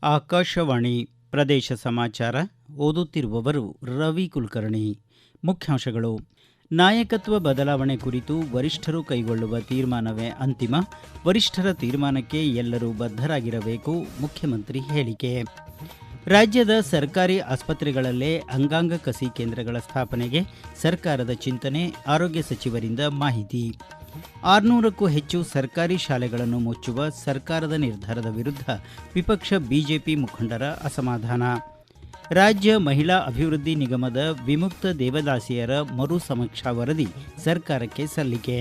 ಆಕಾಶವಾಣಿ ಪ್ರದೇಶ ಸಮಾಚಾರ ಓದುತ್ತಿರುವವರು ರವಿ ಕುಲಕರ್ಣಿ. ಮುಖ್ಯಾಂಶಗಳು. ನಾಯಕತ್ವ ಬದಲಾವಣೆ ಕುರಿತು ವರಿಷ್ಠರು ಕೈಗೊಳ್ಳುವ ತೀರ್ಮಾನವೇ ಅಂತಿಮ. ವರಿಷ್ಠರ ತೀರ್ಮಾನಕ್ಕೆ ಎಲ್ಲರೂ ಬದ್ಧರಾಗಿರಬೇಕು. ಮುಖ್ಯಮಂತ್ರಿ ಹೇಳಿಕೆ. ರಾಜ್ಯದ ಸರ್ಕಾರಿ ಆಸ್ಪತ್ರೆಗಳಲ್ಲೇ ಅಂಗಾಂಗ ಕಸಿ ಕೇಂದ್ರಗಳ ಸ್ಥಾಪನೆಗೆ ಸರ್ಕಾರದ ಚಿಂತನೆ. ಆರೋಗ್ಯ ಸಚಿವರಿಂದ ಮಾಹಿತಿ. 600ಕ್ಕೂ ಹೆಚ್ಚು ಸರ್ಕಾರಿ ಶಾಲೆಗಳನ್ನು ಮುಚ್ಚುವ ಸರ್ಕಾರದ ನಿರ್ಧಾರದ ವಿರುದ್ಧ ವಿಪಕ್ಷ ಬಿಜೆಪಿ ಮುಖಂಡರ ಅಸಮಾಧಾನ. ರಾಜ್ಯ ಮಹಿಳಾ ಅಭಿವೃದ್ಧಿ ನಿಗಮದ ವಿಮುಕ್ತ ದೇವದಾಸಿಯರ ಮರು ಸಮೀಕ್ಷಾ ವರದಿ ಸರ್ಕಾರಕ್ಕೆ ಸಲ್ಲಿಕೆ.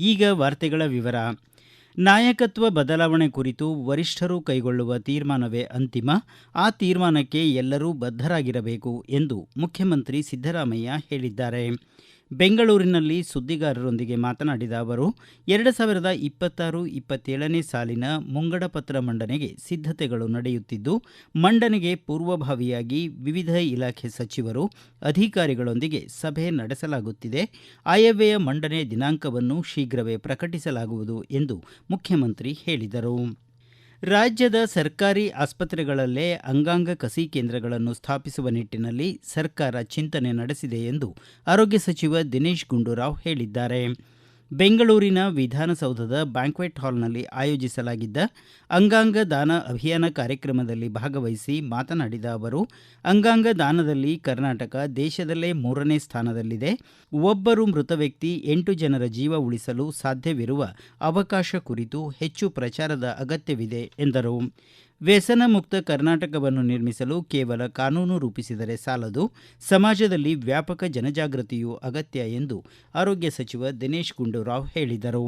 ಈಗ ವಾರ್ತೆಗಳ ವಿವರ. ನಾಯಕತ್ವ ಬದಲಾವಣೆ ಕುರಿತು ವರಿಷ್ಠರು ಕೈಗೊಳ್ಳುವ ತೀರ್ಮಾನವೇ ಅಂತಿಮ. ಆ ತೀರ್ಮಾನಕ್ಕೆ ಎಲ್ಲರೂ ಬದ್ಧರಾಗಿರಬೇಕು ಎಂದು ಮುಖ್ಯಮಂತ್ರಿ ಸಿದ್ದರಾಮಯ್ಯ ಹೇಳಿದ್ದಾರೆ. ಬೆಂಗಳೂರಿನಲ್ಲಿ ಸುದ್ದಿಗಾರರೊಂದಿಗೆ ಮಾತನಾಡಿದ ಅವರು 2026-27ನೇ ಸಾಲಿನ ಮುಂಗಡ ಪತ್ರ ಮಂಡನೆಗೆ ಸಿದ್ಧತೆಗಳು ನಡೆಯುತ್ತಿದ್ದು, ಮಂಡನೆಗೆ ಪೂರ್ವಭಾವಿಯಾಗಿ ವಿವಿಧ ಇಲಾಖೆ ಸಚಿವರು, ಅಧಿಕಾರಿಗಳೊಂದಿಗೆ ಸಭೆ ನಡೆಸಲಾಗುತ್ತಿದೆ. ಆಯವ್ಯಯ ಮಂಡನೆ ದಿನಾಂಕವನ್ನು ಶೀಘ್ರವೇ ಪ್ರಕಟಿಸಲಾಗುವುದು ಎಂದು ಮುಖ್ಯಮಂತ್ರಿ ಹೇಳಿದರು. ರಾಜ್ಯದ ಸರ್ಕಾರಿ ಆಸ್ಪತ್ರೆಗಳಲ್ಲೇ ಅಂಗಾಂಗ ಕಸಿ ಕೇಂದ್ರಗಳನ್ನು ಸ್ಥಾಪಿಸುವ ನಿಟ್ಟಿನಲ್ಲಿ ಸರ್ಕಾರ ಚಿಂತನೆ ನಡೆಸಿದೆ ಎಂದು ಆರೋಗ್ಯ ಸಚಿವ ದಿನೇಶ್ ಗುಂಡೂರಾವ್ ಹೇಳಿದ್ದಾರೆ. ಬೆಂಗಳೂರಿನ ವಿಧಾನಸೌಧದ ಬ್ಯಾಂಕ್ವೆಟ್ ಹಾಲ್ನಲ್ಲಿ ಆಯೋಜಿಸಲಾಗಿದ್ದ ಅಂಗಾಂಗ ದಾನ ಅಭಿಯಾನ ಕಾರ್ಯಕ್ರಮದಲ್ಲಿ ಭಾಗವಹಿಸಿ ಮಾತನಾಡಿದ ಅವರು, ಅಂಗಾಂಗ ದಾನದಲ್ಲಿ ಕರ್ನಾಟಕ ದೇಶದಲ್ಲೇ 3ನೇ ಸ್ಥಾನದಲ್ಲಿದೆ. ಒಬ್ಬರು ಮೃತ ವ್ಯಕ್ತಿ 8 ಜನರ ಜೀವ ಉಳಿಸಲು ಸಾಧ್ಯವಿರುವ ಅವಕಾಶ ಕುರಿತು ಹೆಚ್ಚು ಪ್ರಚಾರದ ಅಗತ್ಯವಿದೆ ಎಂದರು. ವ್ಯಸನ ಮುಕ್ತ ಕರ್ನಾಟಕವನ್ನು ನಿರ್ಮಿಸಲು ಕೇವಲ ಕಾನೂನು ರೂಪಿಸಿದರೆ ಸಾಲದು, ಸಮಾಜದಲ್ಲಿ ವ್ಯಾಪಕ ಜನಜಾಗೃತಿಯೂ ಅಗತ್ಯ ಎಂದು ಆರೋಗ್ಯ ಸಚಿವ ದಿನೇಶ್ ಗುಂಡೂರಾವ್ ಹೇಳಿದರು.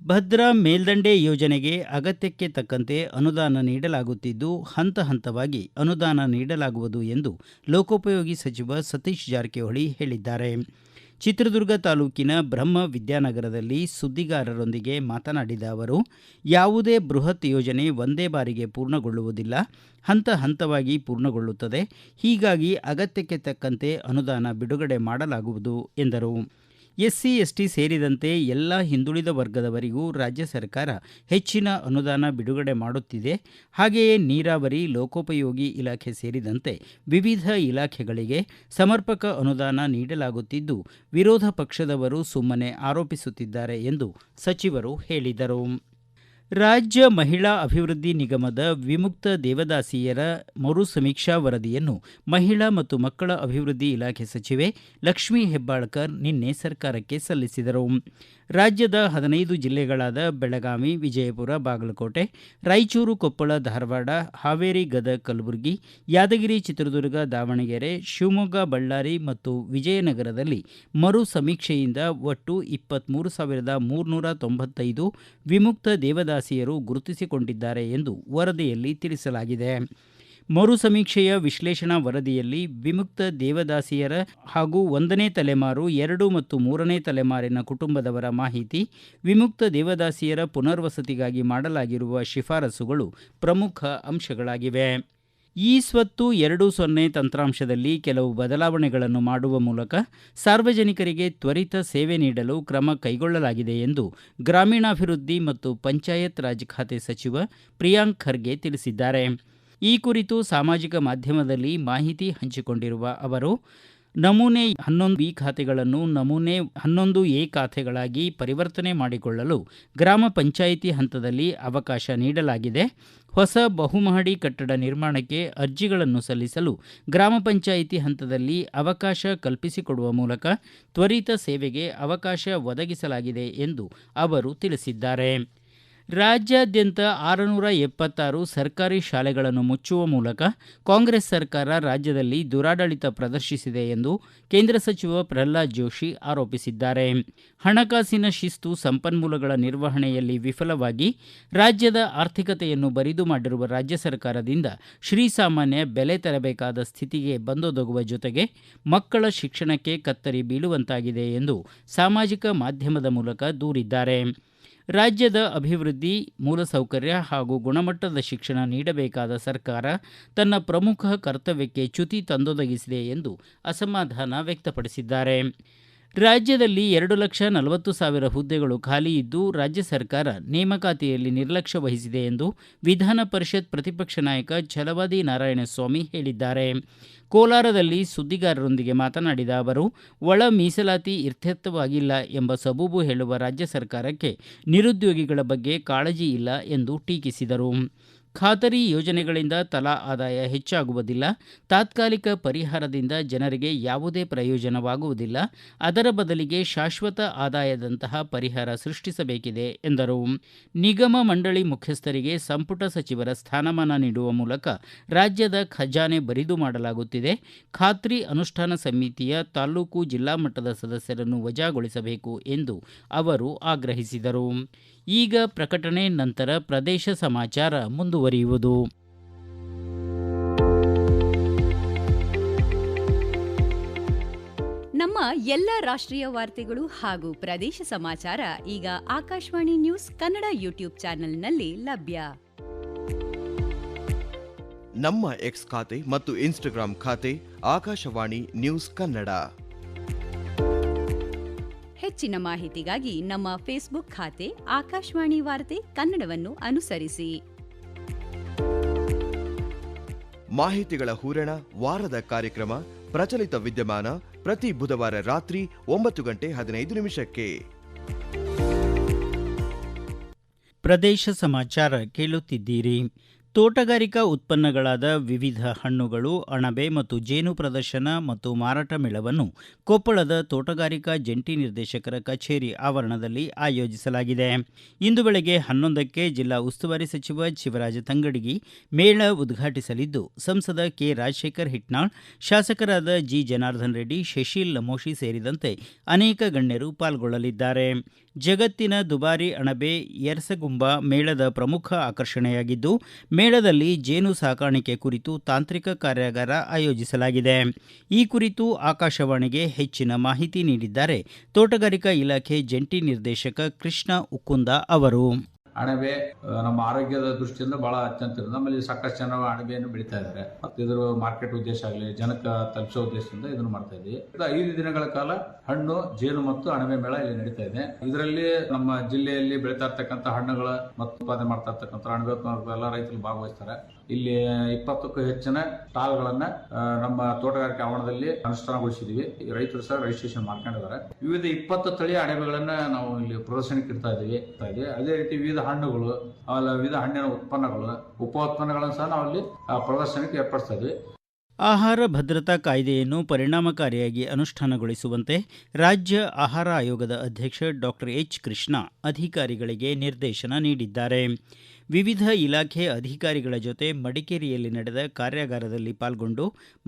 ಭದ್ರಾ ಮೇಲ್ದಂಡೆ ಯೋಜನೆಗೆ ಅಗತ್ಯಕ್ಕೆ ತಕ್ಕಂತೆ ಅನುದಾನ ನೀಡಲಾಗುತ್ತಿದ್ದು, ಹಂತ ಹಂತವಾಗಿ ಅನುದಾನ ನೀಡಲಾಗುವುದು ಎಂದು ಲೋಕೋಪಯೋಗಿ ಸಚಿವ ಸತೀಶ್ ಜಾರಕಿಹೊಳಿ ಹೇಳಿದ್ದಾರೆ. ಚಿತ್ರದುರ್ಗ ತಾಲೂಕಿನ ಬ್ರಹ್ಮ ವಿದ್ಯಾನಗರದಲ್ಲಿ ಸುದ್ದಿಗಾರರೊಂದಿಗೆ ಮಾತನಾಡಿದ ಅವರು, ಯಾವುದೇ ಬೃಹತ್ ಯೋಜನೆ ಒಂದೇ ಬಾರಿಗೆ ಪೂರ್ಣಗೊಳ್ಳುವುದಿಲ್ಲ, ಹಂತ ಹಂತವಾಗಿ ಪೂರ್ಣಗೊಳ್ಳುತ್ತದೆ. ಹೀಗಾಗಿ ಅಗತ್ಯಕ್ಕೆ ತಕ್ಕಂತೆ ಅನುದಾನ ಬಿಡುಗಡೆ ಮಾಡಲಾಗುವುದು ಎಂದರು. ಎಸ್ಸಿ ಎಸ್ಟಿ ಸೇರಿದಂತೆ ಎಲ್ಲ ಹಿಂದುಳಿದ ವರ್ಗದವರಿಗೂ ರಾಜ್ಯ ಸರ್ಕಾರ ಹೆಚ್ಚಿನ ಅನುದಾನ ಬಿಡುಗಡೆ ಮಾಡುತ್ತಿದೆ. ಹಾಗೆಯೇ ನೀರಾವರಿ, ಲೋಕೋಪಯೋಗಿ ಇಲಾಖೆ ಸೇರಿದಂತೆ ವಿವಿಧ ಇಲಾಖೆಗಳಿಗೆ ಸಮರ್ಪಕ ಅನುದಾನ ನೀಡಲಾಗುತ್ತಿದ್ದು, ವಿರೋಧ ಪಕ್ಷದವರು ಸುಮ್ಮನೆ ಆರೋಪಿಸುತ್ತಿದ್ದಾರೆ ಎಂದು ಸಚಿವರು ಹೇಳಿದರು. ರಾಜ್ಯ ಮಹಿಳಾ ಅಭಿವೃದ್ಧಿ ನಿಗಮದ ವಿಮುಕ್ತ ದೇವದಾಸಿಯರ ಮರು ಸಮೀಕ್ಷಾ ವರದಿಯನ್ನು ಮಹಿಳಾ ಮತ್ತು ಮಕ್ಕಳ ಅಭಿವೃದ್ಧಿ ಇಲಾಖೆ ಸಚಿವೆ ಲಕ್ಷ್ಮೀ ಹೆಬ್ಬಾಳ್ಕರ್ ನಿನ್ನೆ ಸರ್ಕಾರಕ್ಕೆ ಸಲ್ಲಿಸಿದರು. ರಾಜ್ಯದ 15 ಜಿಲ್ಲೆಗಳಾದ ಬೆಳಗಾವಿ, ವಿಜಯಪುರ, ಬಾಗಲಕೋಟೆ, ರಾಯಚೂರು, ಕೊಪ್ಪಳ, ಧಾರವಾಡ, ಹಾವೇರಿ, ಗದಗ, ಕಲಬುರಗಿ, ಯಾದಗಿರಿ, ಚಿತ್ರದುರ್ಗ, ದಾವಣಗೆರೆ, ಶಿವಮೊಗ್ಗ, ಬಳ್ಳಾರಿ ಮತ್ತು ವಿಜಯನಗರದಲ್ಲಿ ಮರು ಸಮೀಕ್ಷೆಯಿಂದ ಒಟ್ಟು 23,395 ವಿಮುಕ್ತ ದೇವದಾಸಿಯರು ಗುರುತಿಸಿಕೊಂಡಿದ್ದಾರೆ ಎಂದು ವರದಿಯಲ್ಲಿ ತಿಳಿಸಲಾಗಿದೆ. ಮರು ಸಮೀಕ್ಷೆಯ ವಿಶ್ಲೇಷಣಾ ವರದಿಯಲ್ಲಿ ವಿಮುಕ್ತ ದೇವದಾಸಿಯರ ಹಾಗೂ 1ನೇ ತಲೆಮಾರು, 2 ಮತ್ತು 3ನೇ ತಲೆಮಾರಿನ ಕುಟುಂಬದವರ ಮಾಹಿತಿ, ವಿಮುಕ್ತ ದೇವದಾಸಿಯರ ಪುನರ್ವಸತಿಗಾಗಿ ಮಾಡಲಾಗಿರುವ ಶಿಫಾರಸುಗಳು ಪ್ರಮುಖ ಅಂಶಗಳಾಗಿವೆ. ಈ ಸ್ವತ್ತು 2.0 ತಂತ್ರಾಂಶದಲ್ಲಿ ಕೆಲವು ಬದಲಾವಣೆಗಳನ್ನು ಮಾಡುವ ಮೂಲಕ ಸಾರ್ವಜನಿಕರಿಗೆ ತ್ವರಿತ ಸೇವೆ ನೀಡಲು ಕ್ರಮ ಕೈಗೊಳ್ಳಲಾಗಿದೆ ಎಂದು ಗ್ರಾಮೀಣಾಭಿವೃದ್ಧಿ ಮತ್ತು ಪಂಚಾಯತ್ ರಾಜ್ ಖಾತೆ ಸಚಿವ ಪ್ರಿಯಾಂಕ್ ಖರ್ಗೆ ತಿಳಿಸಿದ್ದಾರೆ. ಈ ಕುರಿತು ಸಾಮಾಜಿಕ ಮಾಧ್ಯಮದಲ್ಲಿ ಮಾಹಿತಿ ಹಂಚಿಕೊಂಡಿರುವ ಅವರು, ನಮೂನೆ 11 ಖಾತೆಗಳನ್ನು ನಮೂನೆ 11 ಖಾತೆಗಳಾಗಿ ಪರಿವರ್ತನೆ ಮಾಡಿಕೊಳ್ಳಲು ಗ್ರಾಮ ಪಂಚಾಯಿತಿ ಹಂತದಲ್ಲಿ ಅವಕಾಶ ನೀಡಲಾಗಿದೆ. ಹೊಸ ಬಹುಮಹಡಿ ಕಟ್ಟಡ ನಿರ್ಮಾಣಕ್ಕೆ ಅರ್ಜಿಗಳನ್ನು ಸಲ್ಲಿಸಲು ಗ್ರಾಮ ಪಂಚಾಯಿತಿ ಹಂತದಲ್ಲಿ ಅವಕಾಶ ಕಲ್ಪಿಸಿಕೊಡುವ ಮೂಲಕ ತ್ವರಿತ ಸೇವೆಗೆ ಅವಕಾಶ ಒದಗಿಸಲಾಗಿದೆ ಎಂದು ಅವರು ತಿಳಿಸಿದ್ದಾರೆ. ರಾಜ್ಯಾದ್ಯಂತ 676 ಸರ್ಕಾರಿ ಶಾಲೆಗಳನ್ನು ಮುಚ್ಚುವ ಮೂಲಕ ಕಾಂಗ್ರೆಸ್ ಸರ್ಕಾರ ರಾಜ್ಯದಲ್ಲಿ ದುರಾಡಳಿತ ಪ್ರದರ್ಶಿಸಿದೆ ಎಂದು ಕೇಂದ್ರ ಸಚಿವ ಪ್ರಹ್ಲಾದ್ ಜೋಶಿ ಆರೋಪಿಸಿದ್ದಾರೆ. ಹಣಕಾಸಿನ ಶಿಸ್ತು, ಸಂಪನ್ಮೂಲಗಳ ನಿರ್ವಹಣೆಯಲ್ಲಿ ವಿಫಲವಾಗಿ ರಾಜ್ಯದ ಆರ್ಥಿಕತೆಯನ್ನು ಬರಿದು ಮಾಡಿರುವ ರಾಜ್ಯ ಸರ್ಕಾರದಿಂದ ಶ್ರೀಸಾಮಾನ್ಯ ಬೆಲೆ ತೆರಬೇಕಾದ ಸ್ಥಿತಿಗೆ ಬಂದೊದಗುವ ಜೊತೆಗೆ ಮಕ್ಕಳ ಶಿಕ್ಷಣಕ್ಕೆ ಕತ್ತರಿ ಬೀಳುವಂತಾಗಿದೆ ಎಂದು ಸಾಮಾಜಿಕ ಮಾಧ್ಯಮದ ಮೂಲಕ ದೂರಿದ್ದಾರೆ. ರಾಜ್ಯದ ಅಭಿವೃದ್ಧಿ, ಮೂಲಸೌಕರ್ಯ ಹಾಗೂ ಗುಣಮಟ್ಟದ ಶಿಕ್ಷಣ ನೀಡಬೇಕಾದ ಸರ್ಕಾರ ತನ್ನ ಪ್ರಮುಖ ಕರ್ತವ್ಯಕ್ಕೆ ಚ್ಯುತಿ ತಂದೊದಗಿಸಿದೆ ಎಂದು ಅಸಮಾಧಾನ ವ್ಯಕ್ತಪಡಿಸಿದ್ದಾರೆ. ರಾಜ್ಯದಲ್ಲಿ 2,40,000 ಹುದ್ದೆಗಳು ಖಾಲಿ ಇದ್ದು ರಾಜ್ಯ ಸರ್ಕಾರ ನೇಮಕಾತಿಯಲ್ಲಿ ನಿರ್ಲಕ್ಷ್ಯ ವಹಿಸಿದೆ ಎಂದು ವಿಧಾನ ಪರಿಷತ್ ಪ್ರತಿಪಕ್ಷ ನಾಯಕ ಛಲವಾದಿ ನಾರಾಯಣಸ್ವಾಮಿ ಹೇಳಿದ್ದಾರೆ. ಕೋಲಾರದಲ್ಲಿ ಸುದ್ದಿಗಾರರೊಂದಿಗೆ ಮಾತನಾಡಿದ ಅವರು, ಒಳ ಮೀಸಲಾತಿ ಇತ್ಯರ್ಥವಾಗಿಲ್ಲ ಎಂಬ ಸಬೂಬು ಹೇಳುವ ರಾಜ್ಯ ಸರ್ಕಾರಕ್ಕೆ ನಿರುದ್ಯೋಗಿಗಳ ಬಗ್ಗೆ ಕಾಳಜಿ ಇಲ್ಲ ಎಂದು ಟೀಕಿಸಿದರು. ಖಾತರಿ ಯೋಜನೆಗಳಿಂದ ತಲಾ ಆದಾಯ ಹೆಚ್ಚಾಗುವುದಿಲ್ಲ. ತಾತ್ಕಾಲಿಕ ಪರಿಹಾರದಿಂದ ಜನರಿಗೆ ಯಾವುದೇ ಪ್ರಯೋಜನವಾಗುವುದಿಲ್ಲ. ಅದರ ಬದಲಿಗೆ ಶಾಶ್ವತ ಆದಾಯದಂತಹ ಪರಿಹಾರ ಸೃಷ್ಟಿಸಬೇಕಿದೆ ಎಂದರು. ನಿಗಮ ಮಂಡಳಿ ಮುಖ್ಯಸ್ಥರಿಗೆ ಸಂಪುಟ ಸಚಿವರ ಸ್ಥಾನಮಾನ ನೀಡುವ ಮೂಲಕ ರಾಜ್ಯದ ಖಜಾನೆ ಬರಿದು ಮಾಡಲಾಗುತ್ತಿದೆ. ಖಾತ್ರಿ ಅನುಷ್ಠಾನ ಸಮಿತಿಯ ತಾಲೂಕು ಜಿಲ್ಲಾ ಮಟ್ಟದ ಸದಸ್ಯರನ್ನು ವಜಾಗೊಳಿಸಬೇಕು ಎಂದು ಅವರು ಆಗ್ರಹಿಸಿದರು. ಈಗ ಪ್ರಕಟಣೆ ನಂತರ ಪ್ರದೇಶ ಸಮಾಚಾರ ಮುಂದುವರಿಯುವುದು. ನಮ್ಮ ಎಲ್ಲ ರಾಷ್ಟ್ರೀಯ ವಾರ್ತೆಗಳು ಹಾಗೂ ಪ್ರದೇಶ ಸಮಾಚಾರ ಈಗ ಆಕಾಶವಾಣಿ ನ್ಯೂಸ್ ಕನ್ನಡ ಯೂಟ್ಯೂಬ್ ಚಾನೆಲ್ನಲ್ಲಿ ಲಭ್ಯ. ನಮ್ಮ ಎಕ್ಸ್ ಖಾತೆ ಮತ್ತು ಇನ್ಸ್ಟಾಗ್ರಾಂ ಖಾತೆ ಆಕಾಶವಾಣಿ ನ್ಯೂಸ್ ಕನ್ನಡ. ಹೆಚ್ಚಿನ ಮಾಹಿತಿಗಾಗಿ ನಮ್ಮ ಫೇಸ್ಬುಕ್ ಖಾತೆ ಆಕಾಶವಾಣಿ ವಾರ್ತೆ ಕನ್ನಡವನ್ನು ಅನುಸರಿಸಿ. ಮಾಹಿತಿಗಳ ಹೂರಣ, ವಾರದ ಕಾರ್ಯಕ್ರಮ, ಪ್ರಚಲಿತ ವಿದ್ಯಮಾನ ಪ್ರತಿ ಬುಧವಾರ ರಾತ್ರಿ 9:15 ಪ್ರದೇಶ ಸಮಾಚಾರ ಕೇಳುತ್ತಿದ್ದೀರಿ. ತೋಟಗಾರಿಕಾ ಉತ್ಪನ್ನಗಳಾದ ವಿವಿಧ ಹಣ್ಣುಗಳು, ಅಣಬೆ ಮತ್ತು ಜೇನು ಪ್ರದರ್ಶನ ಮತ್ತು ಮಾರಾಟ ಮೇಳವನ್ನು ಕೊಪ್ಪಳದ ತೋಟಗಾರಿಕಾ ಜಂಟಿ ನಿರ್ದೇಶಕರ ಕಚೇರಿ ಆವರಣದಲ್ಲಿ ಆಯೋಜಿಸಲಾಗಿದೆ. ಇಂದು ಬೆಳಗ್ಗೆ 11ಕ್ಕೆ ಜಿಲ್ಲಾ ಉಸ್ತುವಾರಿ ಸಚಿವ ಶಿವರಾಜ ತಂಗಡಗಿ ಮೇಳ ಉದ್ಘಾಟಿಸಲಿದ್ದು, ಸಂಸದ ಕೆ ರಾಜಶೇಖರ ಹಿಟ್ನಾಳ್, ಶಾಸಕರಾದ ಜಿ ಜನಾರ್ದನ ರೆಡ್ಡಿ, ಶಶೀಲ್ ಲಮೋಶಿ ಸೇರಿದಂತೆ ಅನೇಕ ಗಣ್ಯರು ಪಾಲ್ಗೊಳ್ಳಲಿದ್ದಾರೆ. ಜಗತ್ತಿನ ದುಬಾರಿ ಅಣಬೆ ಯರ್ಸಗುಂಬ ಮೇಳದ ಪ್ರಮುಖ ಆಕರ್ಷಣೆಯಾಗಿದ್ದು, ಮೇಳದಲ್ಲಿ ಜೇನು ಸಾಕಾಣಿಕೆ ಕುರಿತು ತಾಂತ್ರಿಕ ಕಾರ್ಯಾಗಾರ ಆಯೋಜಿಸಲಾಗಿದೆ. ಈ ಕುರಿತು ಆಕಾಶವಾಣಿಗೆ ಹೆಚ್ಚಿನ ಮಾಹಿತಿ ನೀಡಿದ್ದಾರೆ ತೋಟಗಾರಿಕಾ ಇಲಾಖೆ ಜಂಟಿ ನಿರ್ದೇಶಕ ಕೃಷ್ಣ ಉಕ್ಕುಂದ ಅವರು. ಅಣಬೆ ನಮ್ಮ ಆರೋಗ್ಯದ ದೃಷ್ಟಿಯಿಂದ ಬಹಳ ಅತ್ಯಂತ ನಮ್ಮಲ್ಲಿ ಸಾಕಷ್ಟು ಜನ ಅಣಬೆಯನ್ನು ಬೆಳೀತಾ ಇದ್ದಾರೆ. ಮತ್ತು ಇದರ ಮಾರ್ಕೆಟ್ ಉದ್ದೇಶ ಆಗಲಿ, ಜನಕ್ಕೆ ತಲುಪಿಸೋ ಉದ್ದೇಶದಿಂದ ಇದನ್ನು ಮಾಡ್ತಾ ಇದ್ದೀವಿ. 5 ದಿನಗಳ ಕಾಲ ಹಣ್ಣು, ಜೇನು ಮತ್ತು ಅಣಬೆ ಮೇಳ ಇಲ್ಲಿ ನಡೀತಾ ಇದೆ. ಇದರಲ್ಲಿ ನಮ್ಮ ಜಿಲ್ಲೆಯಲ್ಲಿ ಬೆಳೀತಾ ಇರ್ತಕ್ಕಂಥ ಹಣ್ಣುಗಳ ಮತ್ತು ಉತ್ಪಾದನೆ ಮಾಡ್ತಾ ಇರ್ತಕ್ಕಂಥ ಅಣಬೆ ಎಲ್ಲ ರೈತರು ಭಾಗವಹಿಸ್ತಾರೆ. ಇಲ್ಲಿ 20ಕ್ಕೂ ಹೆಚ್ಚಿನ ಸ್ಟಾಲ್ಗಳನ್ನ ನಮ್ಮ ತೋಟಗಾರಿಕೆ ಆವರಣದಲ್ಲಿ ಅನುಷ್ಠಾನಗೊಳಿಸಿದೀವಿ. ರೈತರು ಸಹ ರಿಜಿಸ್ಟ್ರೇಷನ್ ಮಾಡ್ಕೊಂಡಿದ್ದಾರೆ. ವಿವಿಧ 20 ತಳಿಯ ಅಣಬೆಗಳನ್ನ ನಾವು ಇಲ್ಲಿ ಪ್ರದರ್ಶನಕ್ಕೆ ಇಡ್ತಾ ಇದ್ದೀವಿ. ಅದೇ ರೀತಿ ವಿವಿಧ ಹಣ್ಣುಗಳು, ವಿವಿಧ ಹಣ್ಣಿನ ಉತ್ಪನ್ನಗಳು, ಉಪ ಉತ್ಪನ್ನಗಳನ್ನು ಸಹ ನಾವು ಅಲ್ಲಿ ಪ್ರದರ್ಶನಕ್ಕೆ ಏರ್ಪಡಿಸ್ತಾ ಇದ್ದೀವಿ. ಆಹಾರ ಭದ್ರತಾ ಕಾಯ್ದೆಯನ್ನು ಪರಿಣಾಮಕಾರಿಯಾಗಿ ಅನುಷ್ಠಾನಗೊಳಿಸುವಂತೆ ರಾಜ್ಯ ಆಹಾರ ಆಯೋಗದ ಅಧ್ಯಕ್ಷ ಡಾಕ್ಟರ್ ಎಚ್ ಕೃಷ್ಣ ಅಧಿಕಾರಿಗಳಿಗೆ ನಿರ್ದೇಶನ ನೀಡಿದ್ದಾರೆ. ವಿವಿಧ ಇಲಾಖೆ ಅಧಿಕಾರಿಗಳ ಜೊತೆ ಮಡಿಕೇರಿಯಲ್ಲಿ ನಡೆದ ಕಾರ್ಯಾಗಾರದಲ್ಲಿ ಪಾಲ್ಗೊಂಡು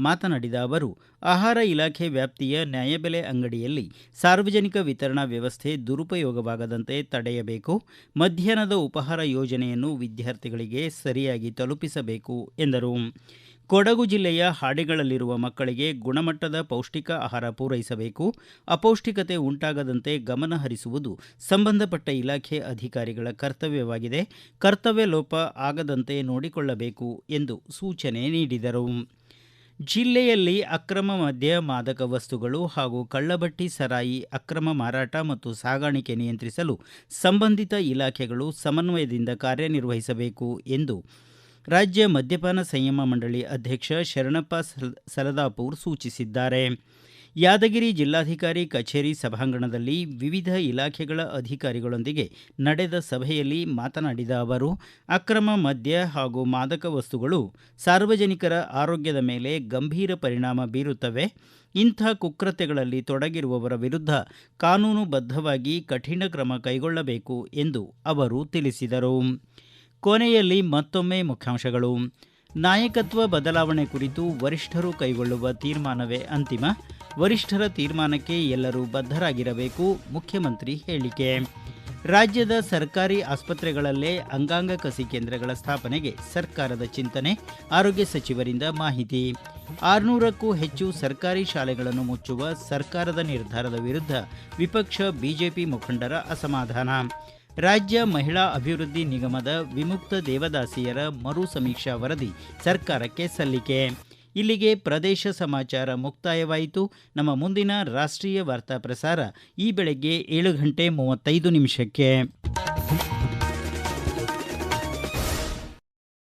ಮಾತನಾಡಿದ ಅವರು, ಆಹಾರ ಇಲಾಖೆ ವ್ಯಾಪ್ತಿಯ ನ್ಯಾಯಬೆಲೆ ಅಂಗಡಿಯಲ್ಲಿ ಸಾರ್ವಜನಿಕ ವಿತರಣಾ ವ್ಯವಸ್ಥೆ ದುರುಪಯೋಗವಾಗದಂತೆ ತಡೆಯಬೇಕು. ಮಧ್ಯಾಹ್ನದ ಉಪಹಾರ ಯೋಜನೆಯನ್ನು ವಿದ್ಯಾರ್ಥಿಗಳಿಗೆ ಸರಿಯಾಗಿ ತಲುಪಿಸಬೇಕು ಎಂದರು. ಕೊಡಗು ಜಿಲ್ಲೆಯ ಹಾಡಿಗಳಲ್ಲಿರುವ ಮಕ್ಕಳಿಗೆ ಗುಣಮಟ್ಟದ ಪೌಷ್ಟಿಕ ಆಹಾರ ಪೂರೈಸಬೇಕು. ಅಪೌಷ್ಟಿಕತೆ ಉಂಟಾಗದಂತೆ ಗಮನ ಹರಿಸುವುದು ಸಂಬಂಧಪಟ್ಟ ಇಲಾಖೆ ಅಧಿಕಾರಿಗಳ ಕರ್ತವ್ಯವಾಗಿದೆ. ಕರ್ತವ್ಯ ಲೋಪ ಆಗದಂತೆ ನೋಡಿಕೊಳ್ಳಬೇಕು ಎಂದು ಸೂಚನೆ ನೀಡಿದರು. ಜಿಲ್ಲೆಯಲ್ಲಿ ಅಕ್ರಮ ಮದ್ಯ, ಮಾದಕ ವಸ್ತುಗಳು ಹಾಗೂ ಕಳ್ಳಬಟ್ಟಿ ಸರಾಯಿ ಅಕ್ರಮ ಮಾರಾಟ ಮತ್ತು ಸಾಗಾಣಿಕೆ ನಿಯಂತ್ರಿಸಲು ಸಂಬಂಧಿತ ಇಲಾಖೆಗಳು ಸಮನ್ವಯದಿಂದ ಕಾರ್ಯನಿರ್ವಹಿಸಬೇಕು ಎಂದು ರಾಜ್ಯ ಮದ್ಯಪಾನ ಸಂಯಮ ಮಂಡಳಿ ಅಧ್ಯಕ್ಷ ಶರಣಪ್ಪ ಸಲದಾಪುರ್ ಸೂಚಿಸಿದ್ದಾರೆ. ಯಾದಗಿರಿ ಜಿಲ್ಲಾಧಿಕಾರಿ ಕಚೇರಿ ಸಭಾಂಗಣದಲ್ಲಿ ವಿವಿಧ ಇಲಾಖೆಗಳ ಅಧಿಕಾರಿಗಳೊಂದಿಗೆ ನಡೆದ ಸಭೆಯಲ್ಲಿ ಮಾತನಾಡಿದ ಅವರು, ಅಕ್ರಮ ಮದ್ಯ ಹಾಗೂ ಮಾದಕ ವಸ್ತುಗಳು ಸಾರ್ವಜನಿಕರ ಆರೋಗ್ಯದ ಮೇಲೆ ಗಂಭೀರ ಪರಿಣಾಮ ಬೀರುತ್ತವೆ. ಇಂಥ ಕುಕೃತ್ಯಗಳಲ್ಲಿ ತೊಡಗಿರುವವರ ವಿರುದ್ಧ ಕಾನೂನುಬದ್ಧವಾಗಿ ಕಠಿಣ ಕ್ರಮ ಕೈಗೊಳ್ಳಬೇಕು ಎಂದು ಅವರು ತಿಳಿಸಿದರು. ಕೊನೆಯಲ್ಲಿ ಮತ್ತೊಮ್ಮೆ ಮುಖ್ಯಾಂಶಗಳು. ನಾಯಕತ್ವ ಬದಲಾವಣೆ ಕುರಿತು ವರಿಷ್ಠರು ಕೈಗೊಳ್ಳುವ ತೀರ್ಮಾನವೇ ಅಂತಿಮ. ವರಿಷ್ಠರ ತೀರ್ಮಾನಕ್ಕೆ ಎಲ್ಲರೂ ಬದ್ಧರಾಗಿರಬೇಕು. ಮುಖ್ಯಮಂತ್ರಿ ಹೇಳಿಕೆ. ರಾಜ್ಯದ ಸರ್ಕಾರಿ ಆಸ್ಪತ್ರೆಗಳಲ್ಲೇ ಅಂಗಾಂಗ ಕಸಿ ಕೇಂದ್ರಗಳ ಸ್ಥಾಪನೆಗೆ ಸರ್ಕಾರದ ಚಿಂತನೆ. ಆರೋಗ್ಯ ಸಚಿವರಿಂದ ಮಾಹಿತಿ. 600ಕ್ಕೂ ಹೆಚ್ಚು ಸರ್ಕಾರಿ ಶಾಲೆಗಳನ್ನು ಮುಚ್ಚುವ ಸರ್ಕಾರದ ನಿರ್ಧಾರದ ವಿರುದ್ಧ ವಿಪಕ್ಷ ಬಿಜೆಪಿ ಮುಖಂಡರ ಅಸಮಾಧಾನ. ರಾಜ್ಯ ಮಹಿಳಾ ಅಭಿವೃದ್ಧಿ ನಿಗಮದ ವಿಮುಕ್ತ ದೇವದಾಸಿಯರ ಮರು ಸಮೀಕ್ಷಾ ವರದಿ ಸರ್ಕಾರಕ್ಕೆ ಸಲ್ಲಿಕೆ. ಇಲ್ಲಿಗೆ ಪ್ರದೇಶ ಸಮಾಚಾರ ಮುಕ್ತಾಯವಾಯಿತು. ನಮ್ಮ ಮುಂದಿನ ರಾಷ್ಟ್ರೀಯ ವಾರ್ತಾ ಪ್ರಸಾರ ಈ ಬೆಳಗ್ಗೆ 7:35 ನಿಮಿಷಕ್ಕೆ.